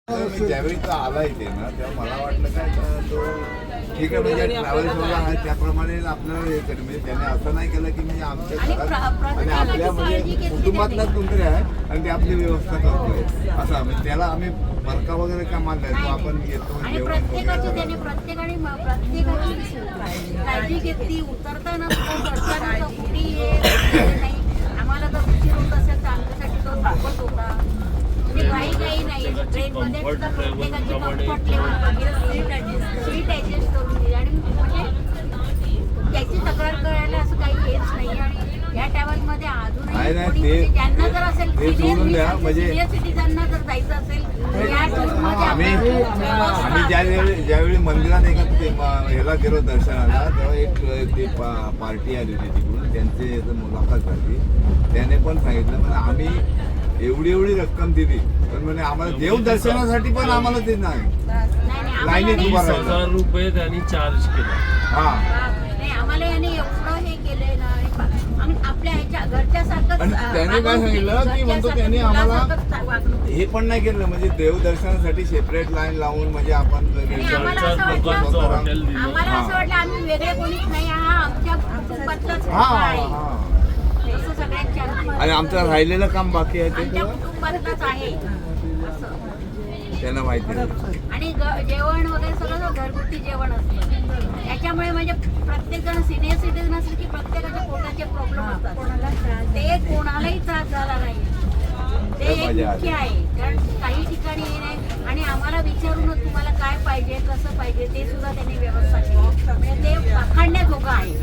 ज्यावेळी तो आला इथे ना तेव्हा मला वाटलं काय तो ठीक आहे म्हणजे ट्रॅव्हल्सवाला आहे त्याप्रमाणे आपल्याला हे करेल म्हणजे त्याने असं नाही केलं की म्हणजे आमच्या घरात आणि आपल्या म्हणजे कुटुंबातलाच कोणतरी आहे आणि ते आपली व्यवस्था करतोय असं म्हणजे त्याला आम्ही फरका वगैरे का मानलाय तो आपण येतो जेवण प्रत्येकाने प्रत्येकाची काळजी घेतली उतरताना चढताना कुठे नाही आम्हाला जर उशीर होत असेल तर आमच्यासाठी तो धावत होता काही नाही ट्रेनमध्ये सुद्धा प्रत्येकाची कम्फर्ट लेवल वगैरे सीट ऍडजस्ट करून दिली आणि म्हणजे त्याची तक्रार करायला असं काही हेच नाही आणि या ट्रॅव्हल्समध्ये अजूनही ज्यांना जर असेल सिनियर सिटीजनना जर जायचं असेल या ट्रेनमध्ये आम्ही ज्यावेळी मंदिरात एका ह्याला गेलो दर्शनाला तेव्हा एक पार्टी आली होती तिकडून त्यांची मुलाखत झाली त्याने पण सांगितलं म्हणजे आम्ही एवढी रक्कम दिली पण म्हणजे आम्हाला देव दर्शनासाठी पण आम्हाला ते नाही लाईनीत उभा 20,000 रुपये त्यांनी चार्ज केला. हा आम्हाला याने एवढं हे केलंय ना आणि आपल्या ह्याच्या घरच्यासारखं आणि त्याने काय सांगितलं की म्हणतो त्यांनी आम्हाला हे पण नाही केलं म्हणजे देव दर्शनासाठी सेपरेट लाईन लावून म्हणजे आपण आम्हाला असं वाटलं आम्ही वेगळे कोणीच नाही हा आमच्या कुटुंबातलाच आहे आणि आमचं राहिलेलं काम बाकी आहे ते कुटुंबातलाच आहे त्यांना माहिती आणि जेवण वगैरे सगळं घरगुती जेवण असतं त्याच्यामुळे म्हणजे प्रत्येक जण सिनियर सिटीजन असले की प्रत्येकाच्या पोटाचे प्रॉब्लेम असतात ते कोणालाही त्रास झाला नाही ते एक मुख्य आहे कारण काही ठिकाणी हे नाही आणि आम्हाला विचारूनच तुम्हाला काय पाहिजे कसं पाहिजे ते सुद्धा त्यांनी व्यवस्था केली म्हणजे ते वाखाणण्याजोगं आहे